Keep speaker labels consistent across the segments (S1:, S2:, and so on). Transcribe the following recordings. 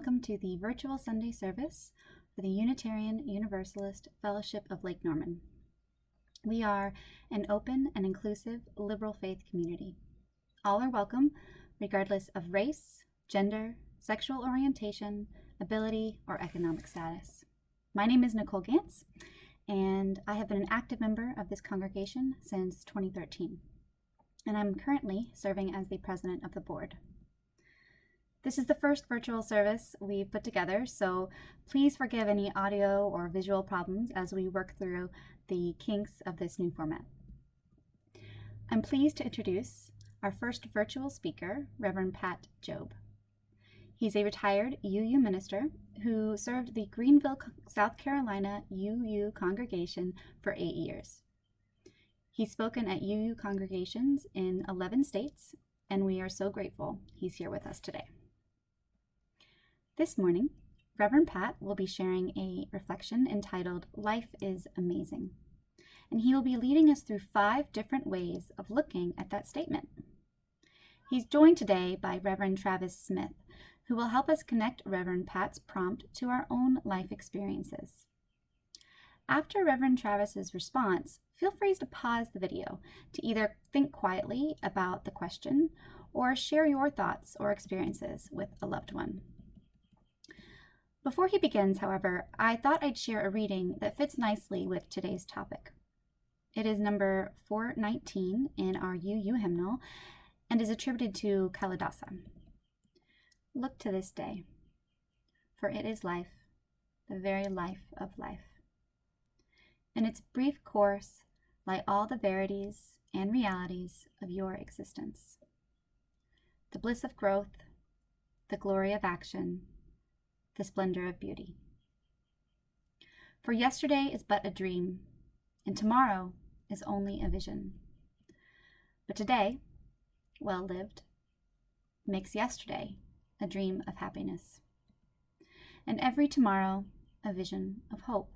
S1: welcome to the virtual Sunday service for the Unitarian Universalist Fellowship of Lake Norman. We are an open and inclusive liberal faith community. All are welcome, regardless of race, gender, sexual orientation, ability, or economic status. My name is Nicole Gantz, and I have been an active member of this congregation since 2013, and I'm currently serving as the president of the board. This is the first virtual service we've put together, so please forgive any audio or visual problems as we work through the kinks of this new format. I'm pleased to introduce our first virtual speaker, Reverend Pat Jobe. He's a retired UU minister who served the Greenville, South Carolina UU congregation for 8 years. He's spoken at UU congregations in 11 states, and we are so grateful he's here with us today. This morning, Reverend Pat will be sharing a reflection entitled, Life is Amazing, and he will be leading us through 5 different ways of looking at that statement. He's joined today by Reverend Travis Smith, who will help us connect Reverend Pat's prompt to our own life experiences. After Reverend Travis's response, feel free to pause the video to either think quietly about the question or share your thoughts or experiences with a loved one. Before he begins, however, I thought I'd share a reading that fits nicely with today's topic. It is number 419 in our UU hymnal and is attributed to Kalidasa. Look to this day, for it is life, the very life of life. In its brief course lie all the verities and realities of your existence. The bliss of growth, the glory of action, the splendor of beauty. For yesterday is but a dream, and tomorrow is only a vision. But today, well lived, makes yesterday a dream of happiness, and every tomorrow a vision of hope.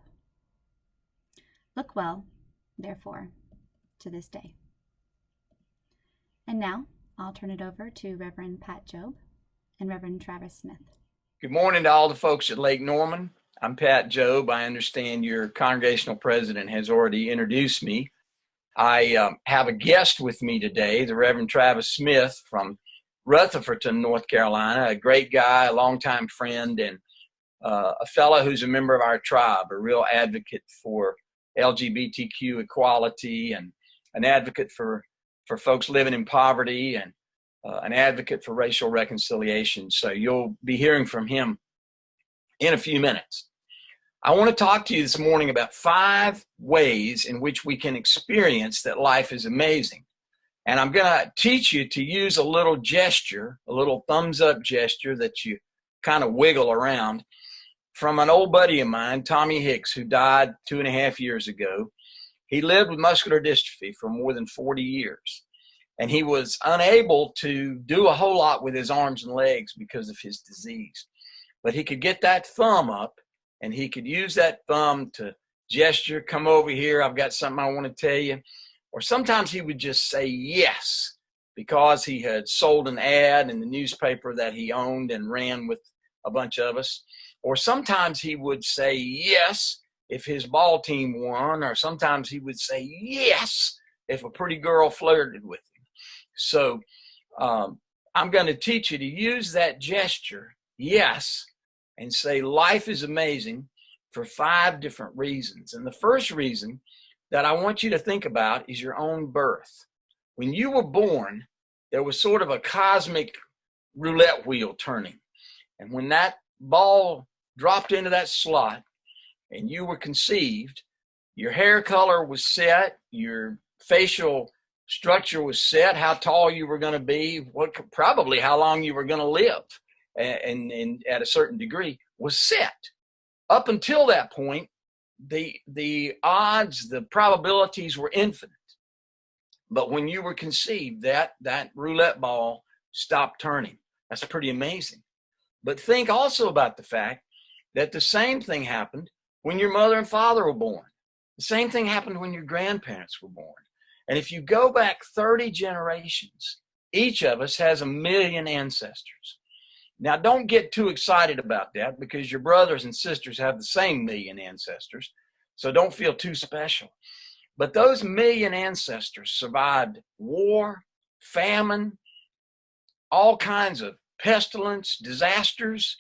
S1: Look well, therefore, to this day. And now, I'll turn it over to Reverend Pat Jobe and Reverend Travis Smith.
S2: Good morning to all the folks at Lake Norman. I'm Pat Jobe. I understand your congregational president has already introduced me. I have a guest with me today, the Reverend Travis Smith from Rutherfordton, North Carolina, a great guy, a longtime friend, and a fellow who's a member of our tribe, a real advocate for LGBTQ equality and an advocate for folks living in poverty and an advocate for racial reconciliation. So you'll be hearing from him in a few minutes. I want to talk to you this morning about 5 ways in which we can experience that life is amazing. And I'm going to teach you to use a little gesture, a little thumbs up gesture that you kind of wiggle around from an old buddy of mine, Tommy Hicks, who died 2.5 years ago. He lived with muscular dystrophy for more than 40 years. And he was unable to do a whole lot with his arms and legs because of his disease. But he could get that thumb up, and he could use that thumb to gesture, come over here, I've got something I want to tell you. Or sometimes he would just say yes, because he had sold an ad in the newspaper that he owned and ran with a bunch of us. Or sometimes he would say yes if his ball team won, or sometimes he would say yes if a pretty girl flirted with him. So I'm going to teach you to use that gesture, yes, and say life is amazing for 5 different reasons. And the first reason that I want you to think about is your own birth. When you were born, there was sort of a cosmic roulette wheel turning. And when that ball dropped into that slot and you were conceived, your hair color was set, your facial structure was set, how tall you were going to be, probably how long you were going to live, and at a certain degree was set. Up until that point, the odds, the probabilities were infinite. But when you were conceived, that roulette ball stopped turning. That's pretty amazing. But think also about the fact that the same thing happened when your mother and father were born. The same thing happened when your grandparents were born. And if you go back 30 generations, each of us has 1 million ancestors. Now, don't get too excited about that because your brothers and sisters have the same million ancestors. So don't feel too special. But those million ancestors survived war, famine, all kinds of pestilence, disasters.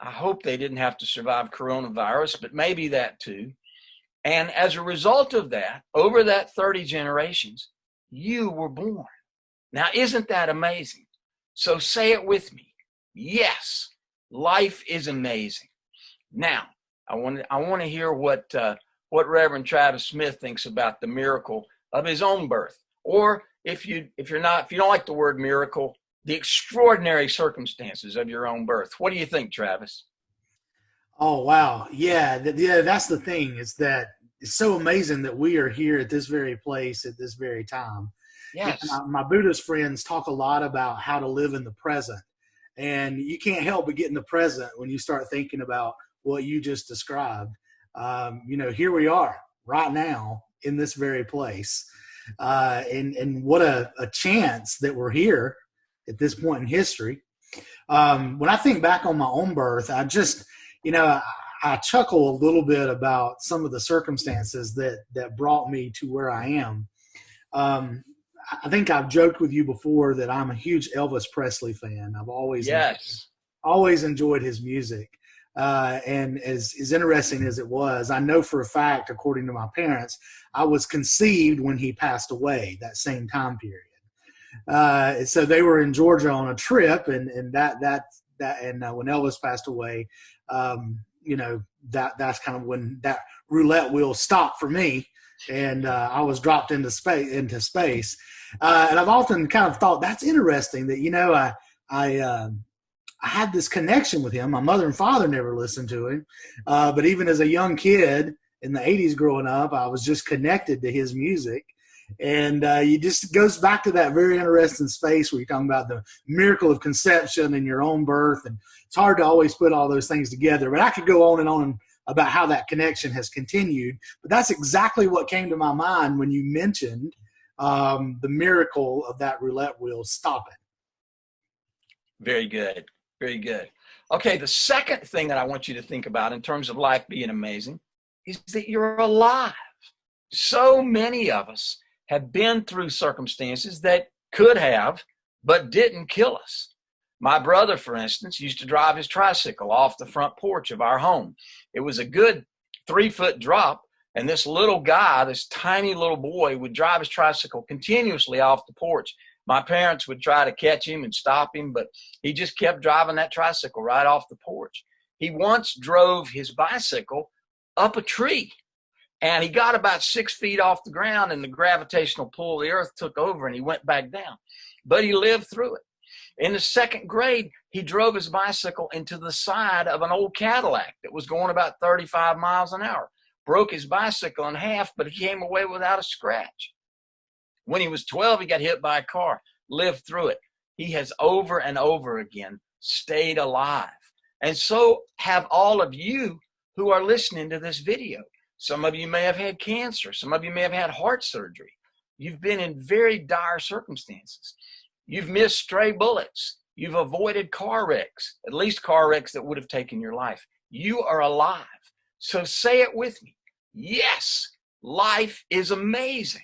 S2: I hope they didn't have to survive coronavirus, but maybe that too. And as a result of that, over that 30 generations, you were born. Now, isn't that amazing? So say it with me. Yes, life is amazing. Now, I want to hear what Reverend Travis Smith thinks about the miracle of his own birth, or if you don't like the word miracle, the extraordinary circumstances of your own birth. What do you think, Travis?
S3: Oh, wow. Yeah. Yeah. That's the thing, is that it's so amazing that we are here at this very place at this very time.
S2: Yes.
S3: My Buddhist friends talk a lot about how to live in the present. And you can't help but get in the present when you start thinking about what you just described. Here we are right now in this very place. And what a chance that we're here at this point in history. When I think back on my own birth, I just, I chuckle a little bit about some of the circumstances that brought me to where I am. I think I've joked with you before that I'm a huge Elvis Presley fan. I've always enjoyed his music. And as interesting as it was, I know for a fact, according to my parents, I was conceived when he passed away, that same time period. So they were in Georgia on a trip, and when Elvis passed away, that's kind of when that roulette wheel stopped for me, and I was dropped into space. And I've often kind of thought that's interesting that I had this connection with him. My mother and father never listened to him, but even as a young kid in the 80s growing up, I was just connected to his music. And it just goes back to that very interesting space where you're talking about the miracle of conception and your own birth. And it's hard to always put all those things together. But I could go on and on about how that connection has continued. But that's exactly what came to my mind when you mentioned the miracle of that roulette wheel stopping.
S2: Very good. Very good. Okay, the second thing that I want you to think about in terms of life being amazing is that you're alive. So many of us have been through circumstances that could have, but didn't kill us. My brother, for instance, used to drive his tricycle off the front porch of our home. It was a good 3-foot drop, and this little guy, this tiny little boy, would drive his tricycle continuously off the porch. My parents would try to catch him and stop him, but he just kept driving that tricycle right off the porch. He once drove his bicycle up a tree, and he got about 6 feet off the ground, and the gravitational pull of the earth took over, and he went back down. But he lived through it. In the 2nd grade, he drove his bicycle into the side of an old Cadillac that was going about 35 miles an hour. Broke his bicycle in half, but he came away without a scratch. When he was 12, he got hit by a car, lived through it. He has over and over again stayed alive. And so have all of you who are listening to this video. Some of you may have had cancer. Some of you may have had heart surgery. You've been in very dire circumstances. You've missed stray bullets. You've avoided car wrecks, at least car wrecks that would have taken your life. You are alive. So say it with me. Yes, life is amazing.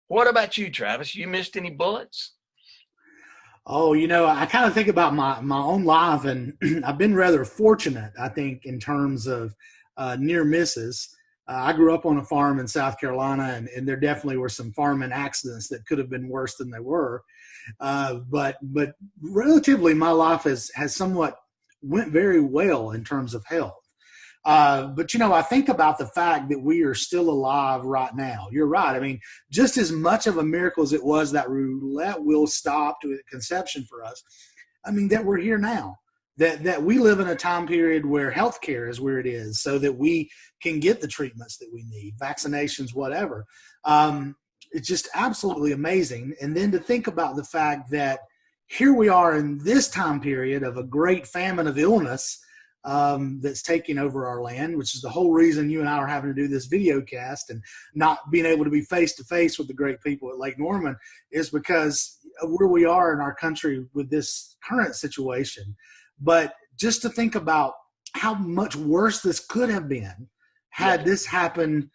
S2: What about you, Travis? You missed any bullets?
S3: Oh, I kind of think about my own life, and I've been rather fortunate, I think, in terms of near misses. I grew up on a farm in South Carolina, and there definitely were some farming accidents that could have been worse than they were. But relatively, my life has somewhat went very well in terms of health. But I think about the fact that we are still alive right now. You're right. I mean, just as much of a miracle as it was that roulette wheel stopped at conception for us, I mean, that we're here now. That we live in a time period where healthcare is where it is, so that we can get the treatments that we need, vaccinations, whatever. It's just absolutely amazing. And then to think about the fact that here we are in this time period of a great famine of illness that's taking over our land, which is the whole reason you and I are having to do this video cast and not being able to be face to face with the great people at Lake Norman, is because of where we are in our country with this current situation. But just to think about how much worse this could have been had this happened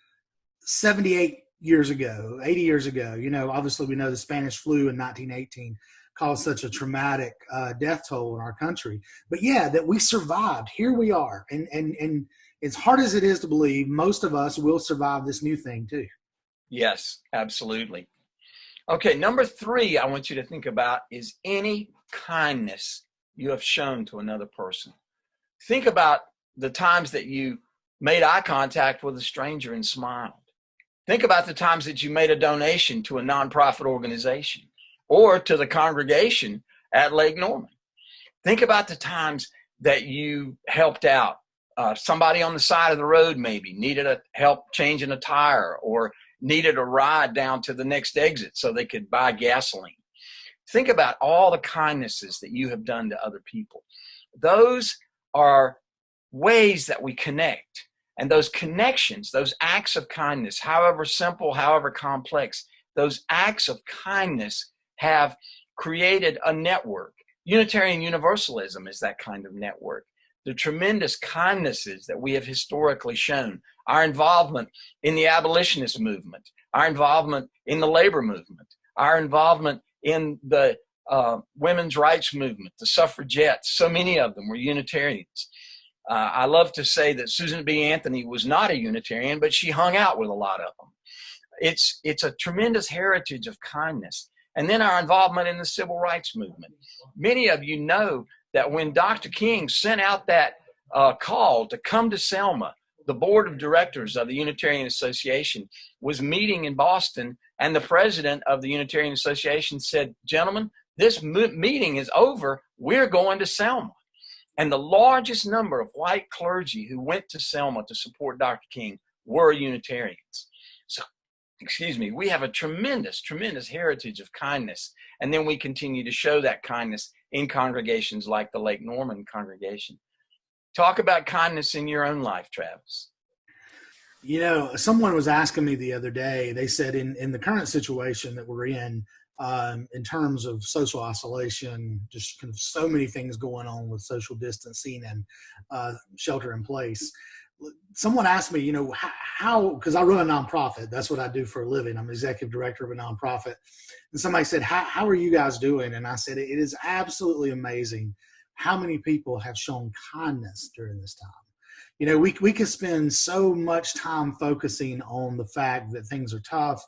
S3: 78 years ago, 80 years ago. You know, obviously we know the Spanish flu in 1918 caused such a traumatic death toll in our country. But yeah, that we survived. Here we are. And as hard as it is to believe, most of us will survive this new thing too.
S2: Yes, absolutely. Okay, number 3 I want you to think about is any kindness you have shown to another person. Think about the times that you made eye contact with a stranger and smiled. Think about the times that you made a donation to a nonprofit organization or to the congregation at Lake Norman. Think about the times that you helped out. Somebody on the side of the road maybe needed help changing a tire or needed a ride down to the next exit so they could buy gasoline. Think about all the kindnesses that you have done to other people. Those are ways that we connect. And those connections, those acts of kindness, however simple, however complex, those acts of kindness have created a network. Unitarian Universalism is that kind of network. The tremendous kindnesses that we have historically shown, our involvement in the abolitionist movement, our involvement in the labor movement, our involvement in the women's rights movement, the suffragettes, so many of them were Unitarians. I love to say that Susan B. Anthony was not a Unitarian, but she hung out with a lot of them. It's a tremendous heritage of kindness. And then our involvement in the civil rights movement. Many of you know that when Dr. King sent out that call to come to Selma, the board of directors of the Unitarian Association was meeting in Boston, and the president of the Unitarian Association said, "Gentlemen, this meeting is over. We're going to Selma." And the largest number of white clergy who went to Selma to support Dr. King were Unitarians. So, we have a tremendous, tremendous heritage of kindness. And then we continue to show that kindness in congregations like the Lake Norman congregation. Talk about kindness in your own life, Travis.
S3: You know, someone was asking me the other day, they said in the current situation that we're in terms of social isolation, just kind of so many things going on with social distancing and shelter in place. Someone asked me, you know, how, because I run a nonprofit. That's what I do for a living. I'm executive director of a nonprofit. And somebody said, how are you guys doing? And I said, it is absolutely amazing how many people have shown kindness during this time. You know, we could spend so much time focusing on the fact that things are tough.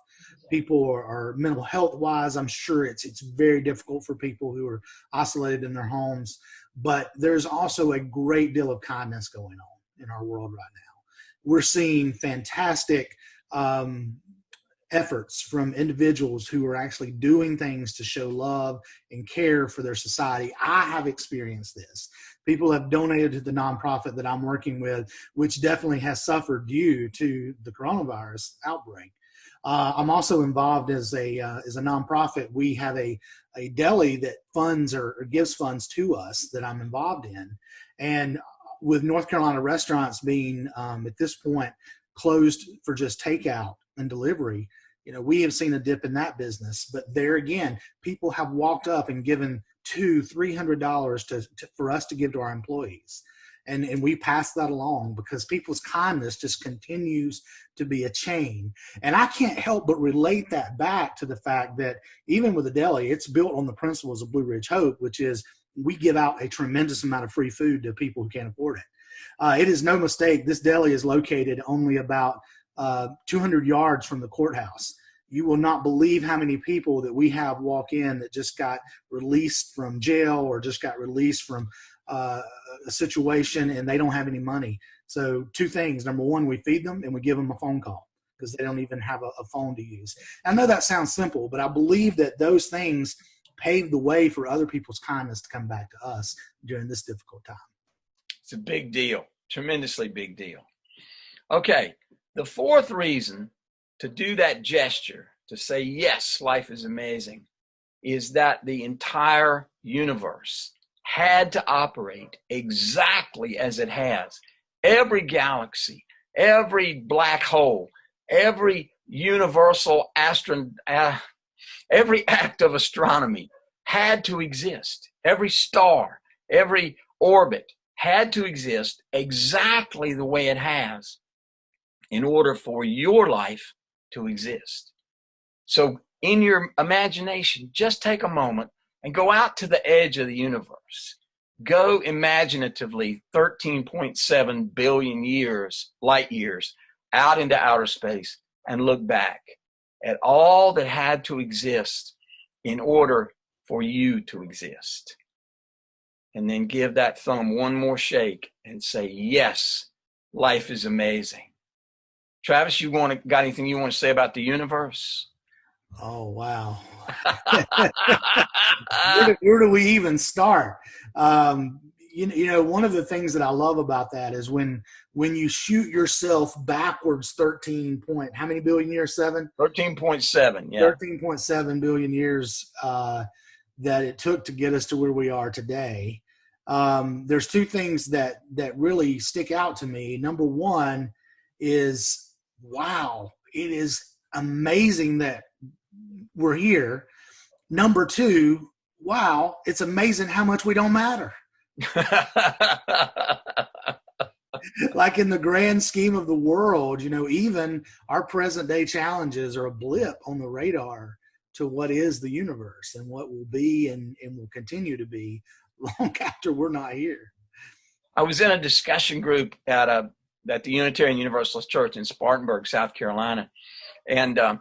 S3: People are mental health wise. I'm sure it's very difficult for people who are isolated in their homes, but there's also a great deal of kindness going on in our world right now. We're seeing fantastic efforts from individuals who are actually doing things to show love and care for their society. I have experienced this. People have donated to the nonprofit that I'm working with, which definitely has suffered due to the coronavirus outbreak. I'm also involved as a nonprofit. We have a deli that funds or gives funds to us that I'm involved in. And with North Carolina restaurants being at this point closed for just takeout and delivery, you know, we have seen a dip in that business. But there again, people have walked up and given $200-300 for us to give to our employees. And we pass that along because people's kindness just continues to be a chain. And I can't help but relate that back to the fact that even with the deli, it's built on the principles of Blue Ridge Hope, which is we give out a tremendous amount of free food to people who can't afford it. It is no mistake. This deli is located only about 200 yards from the courthouse. You will not believe how many people that we have walk in that just got released from jail or just got released from a situation and they don't have any money. So two things. Number one, we feed them and we give them a phone call because they don't even have a phone to use. I know that sounds simple, but I believe that those things pave the way for other people's kindness to come back to us during this difficult time.
S2: It's a big deal, tremendously big deal. Okay, the fourth reason to do that gesture, to say, yes, life is amazing, is that the entire universe had to operate exactly as it has. Every galaxy, every black hole, every universal every act of astronomy had to exist. Every star, every orbit had to exist exactly the way it has in order for your life to exist. So in your imagination, just take a moment and go out to the edge of the universe. Go imaginatively 13.7 billion years, light years, out into outer space and look back at all that had to exist in order for you to exist. And then give that thumb one more shake and say, yes, life is amazing. Travis, got anything you want to say about the universe?
S3: Oh, wow. Where do we even start? You know, one of the things that I love about that is when you shoot yourself backwards 13 point, how many billion years?
S2: 13.7, yeah.
S3: 13.7 billion years that it took to get us to where we are today. There's two things that really stick out to me. Number one is, wow, it is amazing that we're here. Number two, wow, it's amazing how much we don't matter. Like in the grand scheme of the world, you know, even our present day challenges are a blip on the radar to what is the universe and what will be and will continue to be long after we're not here.
S2: I was in a discussion group at the Unitarian Universalist Church in Spartanburg, South Carolina. And a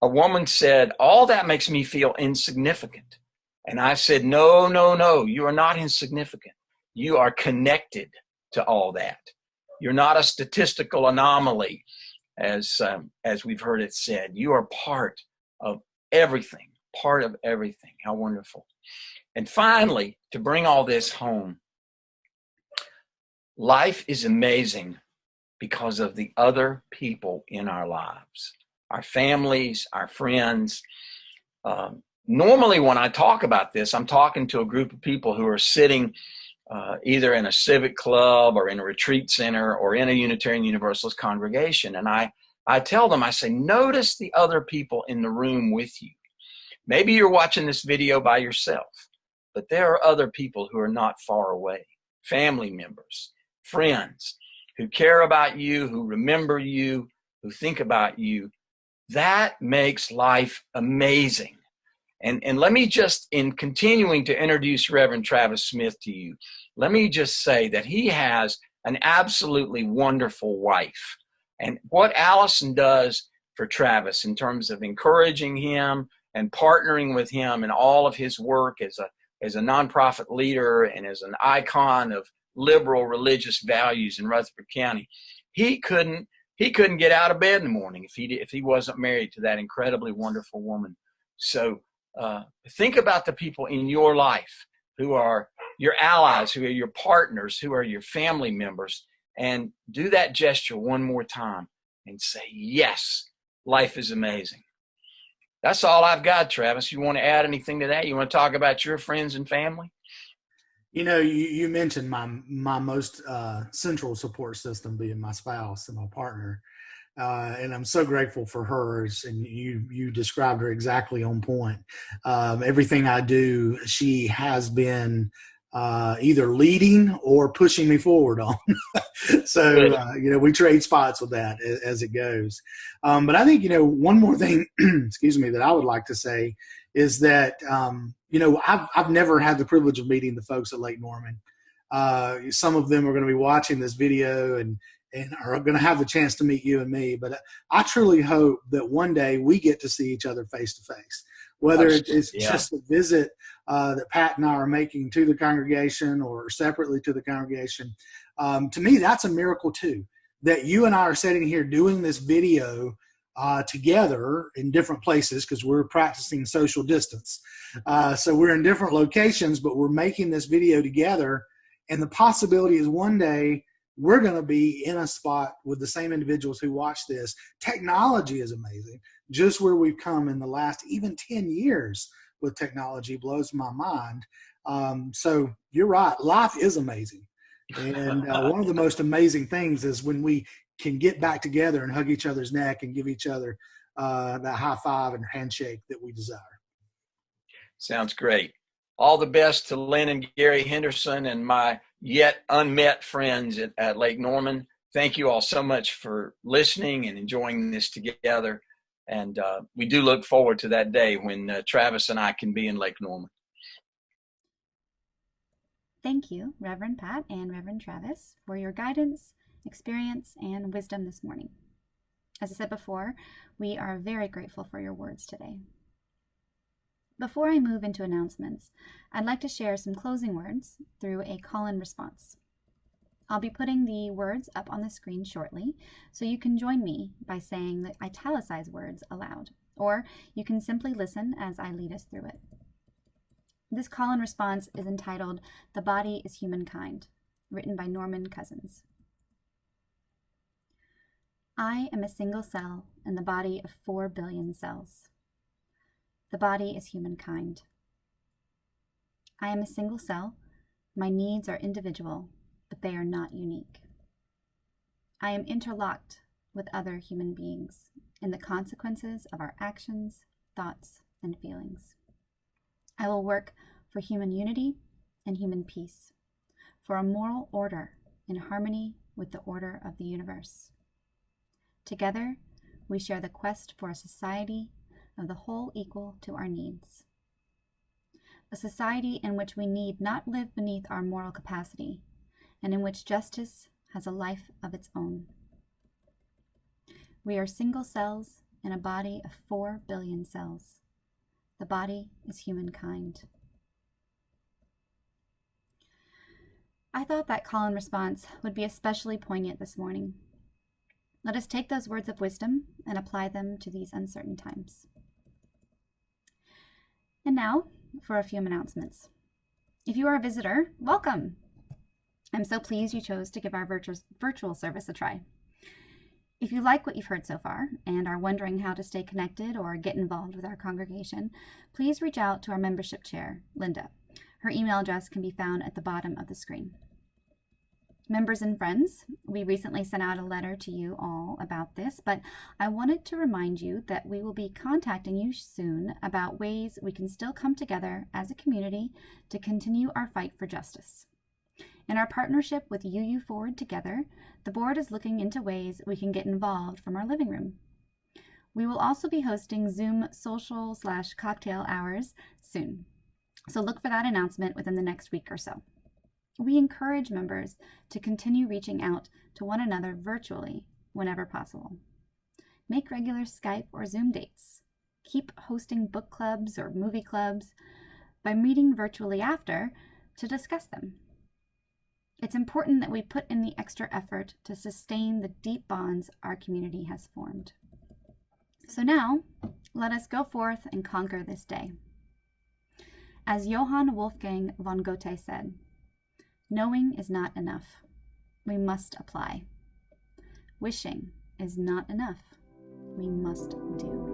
S2: woman said, all that makes me feel insignificant. And I said, no, no, no, you are not insignificant. You are connected to all that. You're not a statistical anomaly, as we've heard it said. You are part of everything, part of everything. How wonderful. And finally, to bring all this home, life is amazing because of the other people in our lives, our families, our friends. Normally, when I talk about this, I'm talking to a group of people who are sitting either in a civic club or in a retreat center or in a Unitarian Universalist congregation. And I tell them, I say, notice the other people in the room with you. Maybe you're watching this video by yourself, but there are other people who are not far away, family members, friends who care about you, who remember you, who think about you. That makes life amazing. And let me just, in continuing to introduce Reverend Travis Smith to you, let me just say that he has an absolutely wonderful wife. And what Allison does for Travis in terms of encouraging him and partnering with him in all of his work as a nonprofit leader and as an icon of liberal religious values in Rutherford County, he couldn't get out of bed in the morning if he wasn't married to that incredibly wonderful woman. So think about the people in your life who are your allies, who are your partners, who are your family members, and do that gesture one more time and say, yes, life is amazing. That's all I've got, Travis. You want to add anything to that? You want to talk about your friends and family?
S3: You know, you mentioned my most central support system being my spouse and my partner. And I'm so grateful for hers. And you described her exactly on point. Everything I do, she has been either leading or pushing me forward on. So, you know, we trade spots with that as it goes. But I think, you know, one more thing, excuse me, that I would like to say is that, you know, I've never had the privilege of meeting the folks at Lake Norman. Some of them are going to be watching this video and are going to have the chance to meet you and me. But I truly hope that one day we get to see each other face to face, whether it's just a visit that Pat and I are making to the congregation or separately to the congregation. To me, that's a miracle too, that you and I are sitting here doing this video together in different places because we're practicing social distance. So we're in different locations, but we're making this video together. And the possibility is one day we're going to be in a spot with the same individuals who watch this. Technology is amazing. Just where we've come in the last even 10 years with technology blows my mind. So you're right. Life is amazing. And one of the most amazing things is when we can get back together and hug each other's neck and give each other that high five and handshake that we desire.
S2: Sounds great. All the best to Lynn and Gary Henderson and my yet unmet friends at Lake Norman. Thank you all so much for listening and enjoying this together. And we do look forward to that day when Travis and I can be in Lake Norman.
S1: Thank you, Reverend Pat and Reverend Travis, for your guidance, experience, and wisdom this morning. As I said before, we are very grateful for your words today. Before I move into announcements, I'd like to share some closing words through a call-in response. I'll be putting the words up on the screen shortly, so you can join me by saying the italicized words aloud, or you can simply listen as I lead us through it. This call-in response is entitled, "The Body is Humankind," written by Norman Cousins. I am a single cell in the body of 4 billion cells. The body is humankind. I am a single cell. My needs are individual, but they are not unique. I am interlocked with other human beings in the consequences of our actions, thoughts, and feelings. I will work for human unity and human peace, for a moral order in harmony with the order of the universe. Together, we share the quest for a society of the whole equal to our needs. A society in which we need not live beneath our moral capacity, and in which justice has a life of its own. We are single cells in a body of 4 billion cells. The body is humankind. I thought that call-in response would be especially poignant this morning. Let us take those words of wisdom and apply them to these uncertain times. And now for a few announcements. If you are a visitor, welcome. I'm so pleased you chose to give our virtual service a try. If you like what you've heard so far and are wondering how to stay connected or get involved with our congregation, please reach out to our membership chair, Linda. Her email address can be found at the bottom of the screen. Members and friends, we recently sent out a letter to you all about this, but I wanted to remind you that we will be contacting you soon about ways we can still come together as a community to continue our fight for justice. In our partnership with UU Forward Together, the board is looking into ways we can get involved from our living room. We will also be hosting Zoom social/cocktail hours soon, so look for that announcement within the next week or so. We encourage members to continue reaching out to one another virtually whenever possible. Make regular Skype or Zoom dates. Keep hosting book clubs or movie clubs by meeting virtually after to discuss them. It's important that we put in the extra effort to sustain the deep bonds our community has formed. So now, let us go forth and conquer this day. As Johann Wolfgang von Goethe said, "Knowing is not enough. We must apply. Wishing is not enough. We must do."